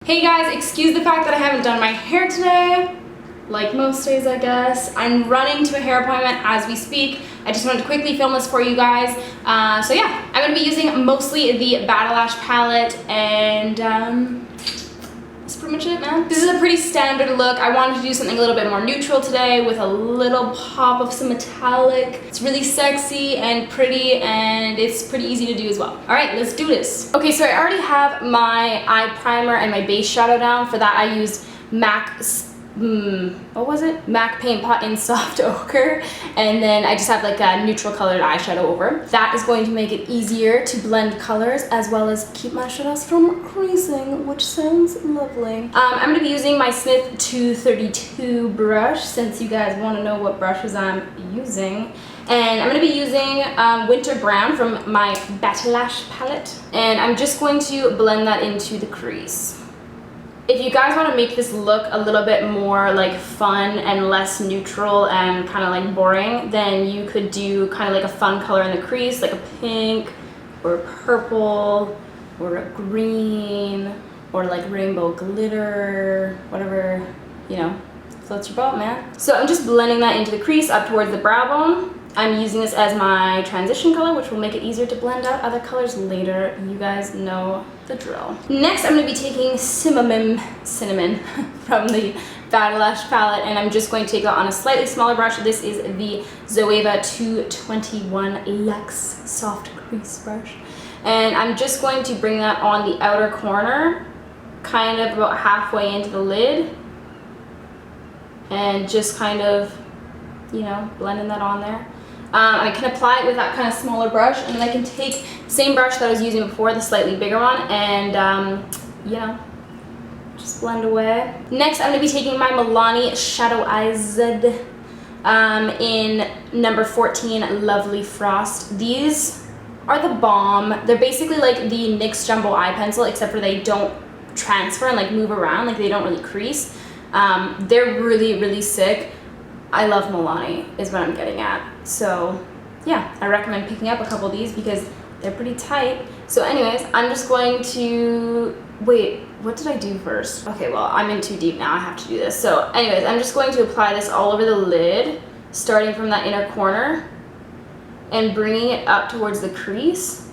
Hey guys, excuse the fact that I haven't done my hair today. Like most days, I guess. I'm running to a hair appointment as we speak. I just wanted to quickly film this for you guys. So yeah, I'm going to be using mostly the Batalash palette, and that's pretty much it, man. This is a pretty standard look. I wanted to do something a little bit more neutral today with a little pop of some metallic. It's really sexy and pretty, and it's pretty easy to do as well. All right, let's do this. Okay, so I already have my eye primer and my base shadow down. For that, I used MAC Paint Pot in Soft Ochre, and then I just have like a neutral colored eyeshadow over. That is going to make it easier to blend colors as well as keep my shadows from creasing, which sounds lovely. I'm going to be using my Smith 232 brush, since you guys want to know what brushes I'm using. And I'm going to be using Winter Brown from my Batalash palette, and I'm just going to blend that into the crease. If you guys want to make this look a little bit more like fun and less neutral and kind of like boring, then you could do kind of like a fun color in the crease, like a pink or a purple or a green or like rainbow glitter, whatever, you know, floats your boat, man. So I'm just blending that into the crease up towards the brow bone. I'm using this as my transition color, which will make it easier to blend out other colors later. You guys know the drill. Next, I'm going to be taking Cinnamon from the Batalash palette, and I'm just going to take that on a slightly smaller brush. This is the Zoeva 221 Luxe Soft Crease Brush. And I'm just going to bring that on the outer corner, kind of about halfway into the lid, and just kind of, you know, blending that on there. I can apply it with that kind of smaller brush, and then I can take the same brush that I was using before, the slightly bigger one, and you know, just blend away. Next, I'm going to be taking my Milani Shadow Eyes in number 14 Lovely Frost. These are the bomb. They're basically like the NYX Jumbo Eye Pencil, except for they don't transfer and like move around, like they don't really crease. They're really, really sick. I love Milani is what I'm getting at. So yeah, I recommend picking up a couple of these because they're pretty tight. So anyways, I'm just going to, wait, what did I do first? Okay, well, I'm in too deep now, I have to do this. So anyways, I'm just going to apply this all over the lid, starting from that inner corner and bringing it up towards the crease.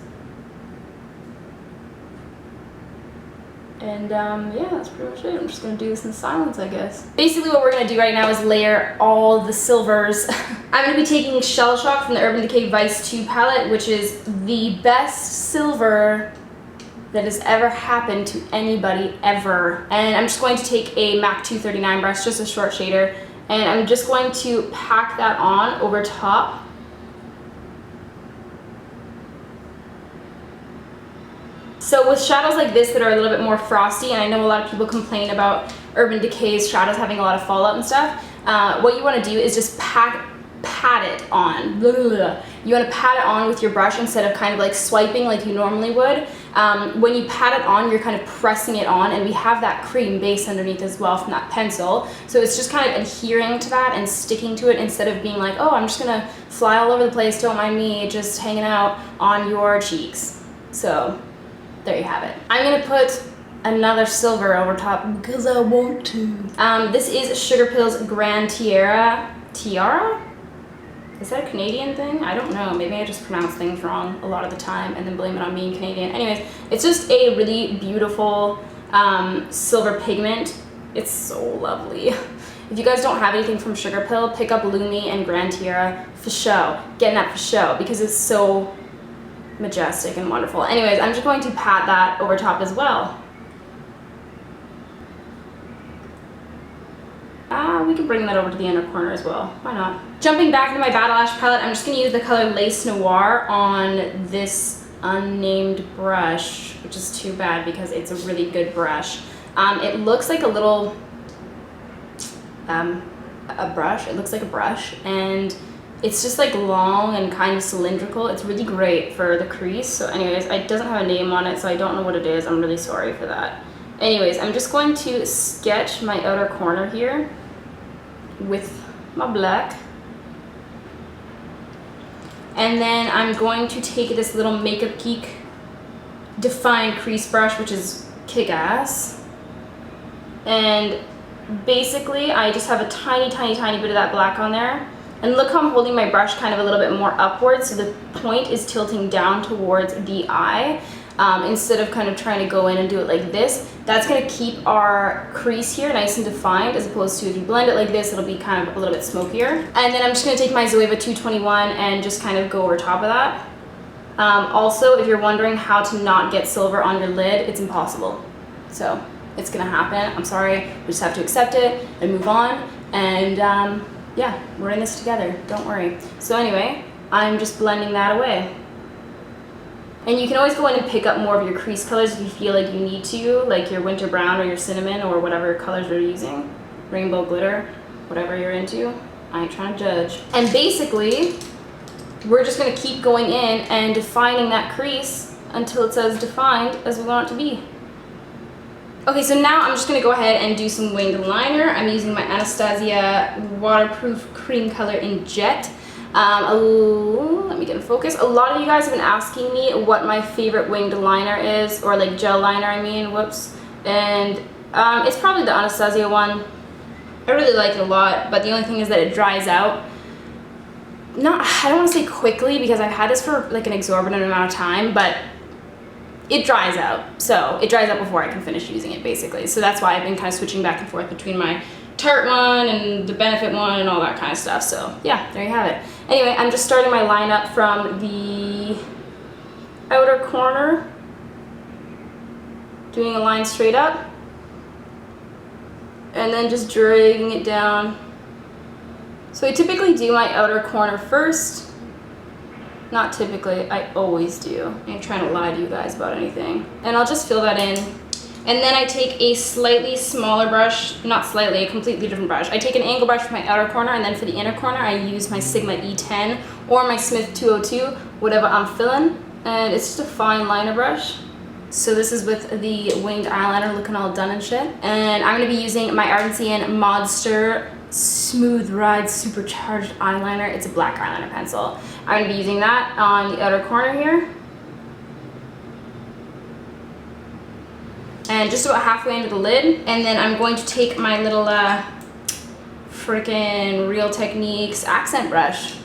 And yeah, that's pretty much it. I'm just gonna do this in silence, I guess. Basically what we're gonna do right now is layer all the silvers. I'm gonna be taking Shell Shock from the Urban Decay Vice 2 palette, which is the best silver that has ever happened to anybody ever. And I'm just going to take a MAC 239 brush, just a short shader, and I'm just going to pack that on over top. So with shadows like this that are a little bit more frosty, and I know a lot of people complain about Urban Decay's shadows having a lot of fallout and stuff, what you want to do is just pat it on. You want to pat it on with your brush instead of kind of like swiping like you normally would. When you pat it on, you're kind of pressing it on, and we have that cream base underneath as well from that pencil. So it's just kind of adhering to that and sticking to it instead of being like, oh, I'm just going to fly all over the place, don't mind me, just hanging out on your cheeks. So there you have it. I'm gonna put another silver over top because I want to. This is Sugarpill's Grand Tiara. Tiara? Is that a Canadian thing? I don't know. Maybe I just pronounce things wrong a lot of the time and then blame it on being Canadian. Anyways, it's just a really beautiful silver pigment. It's so lovely. If you guys don't have anything from Sugarpill, pick up Lumi and Grand Tiara for show. Getting that for show because it's so majestic and wonderful. Anyways, I'm just going to pat that over top as well. We can bring that over to the inner corner as well. Why not? Jumping back into my Batalash palette, I'm just going to use the color Lace Noir on this unnamed brush, which is too bad because it's a really good brush. It looks like a little brush. It looks like a brush, and it's just like long and kind of cylindrical. It's really great for the crease. So anyways, it doesn't have a name on it, so I don't know what it is. I'm really sorry for that. Anyways, I'm just going to sketch my outer corner here with my black. And then I'm going to take this little Makeup Geek defined crease brush, which is kick-ass. And basically I just have a tiny bit of that black on there. And look how I'm holding my brush kind of a little bit more upwards, so the point is tilting down towards the eye, instead of kind of trying to go in and do it like this. That's going to keep our crease here nice and defined, as opposed to if you blend it like this, it'll be kind of a little bit smokier. And then I'm just going to take my Zoeva 221 and just kind of go over top of that. Also, if you're wondering how to not get silver on your lid, it's impossible. So it's going to happen. I'm sorry. We just have to accept it and move on. And yeah, we're in this together. Don't worry. So anyway, I'm just blending that away. And you can always go in and pick up more of your crease colors if you feel like you need to, like your winter brown or your cinnamon or whatever colors you're using. Rainbow glitter, whatever you're into. I ain't trying to judge. And basically, we're just going to keep going in and defining that crease until it's as defined as we want it to be. Okay, so now I'm just going to go ahead and do some winged liner. I'm using my Anastasia waterproof cream color in Jet. Let me get in focus. A lot of you guys have been asking me what my favorite winged liner is, or like gel liner, I mean, whoops. And it's probably the Anastasia one. I really like it a lot, but the only thing is that it dries out. I don't want to say quickly, because I've had this for like an exorbitant amount of time, but it dries out. So it dries out before I can finish using it, basically. So that's why I've been kind of switching back and forth between my Tarte one and the Benefit one and all that kind of stuff. So yeah, there you have it. Anyway, I'm just starting my lineup from the outer corner, doing a line straight up, and then just dragging it down. So I typically do my outer corner first. Not typically, I always do. I ain't trying to lie to you guys about anything. And I'll just fill that in. And then I take a slightly smaller brush, not slightly, a completely different brush. I take an angle brush for my outer corner, and then for the inner corner, I use my Sigma E10 or my Smith 202, whatever I'm filling. And it's just a fine liner brush. So this is with the winged eyeliner looking all done and shit. And I'm gonna be using my Ardensian Modster Smooth Ride Supercharged Eyeliner. It's a black eyeliner pencil. I'm gonna be using that on the outer corner here. And just about halfway into the lid. And then I'm going to take my little frickin' Real Techniques accent brush.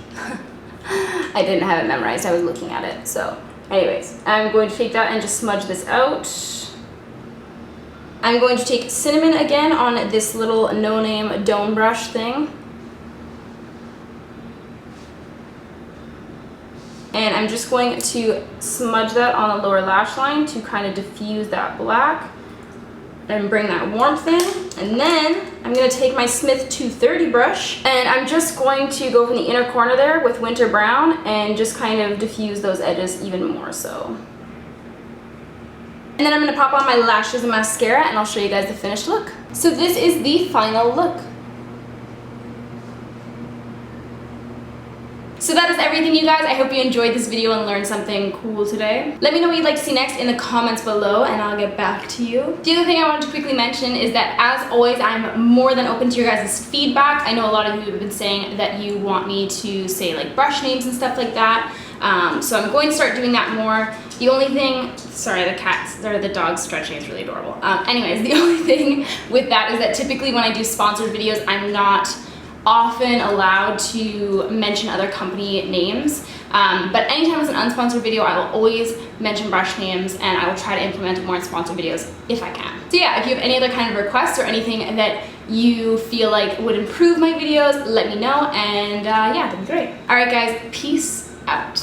I didn't have it memorized, I was looking at it. So anyways, I'm going to take that and just smudge this out. I'm going to take cinnamon again on this little no-name dome brush thing. And I'm just going to smudge that on the lower lash line to kind of diffuse that black and bring that warmth in. And then I'm going to take my Smith 230 brush, and I'm just going to go from the inner corner there with Winter Brown and just kind of diffuse those edges even more so. And then I'm going to pop on my lashes and mascara, and I'll show you guys the finished look. So this is the final look. So that is everything, you guys. I hope you enjoyed this video and learned something cool today. Let me know what you'd like to see next in the comments below, and I'll get back to you. The other thing I wanted to quickly mention is that, as always, I'm more than open to your guys' feedback. I know a lot of you have been saying that you want me to say like brush names and stuff like that. So I'm going to start doing that more. The only thing, sorry, the cats, or the dog's stretching, it's really adorable. Anyways, the only thing with that is that typically when I do sponsored videos, I'm not often allowed to mention other company names. But anytime it's an unsponsored video, I will always mention brush names, and I will try to implement it more in sponsored videos if I can. So yeah, if you have any other kind of requests or anything that you feel like would improve my videos, let me know, and yeah, that'd be great. All right, guys, peace out.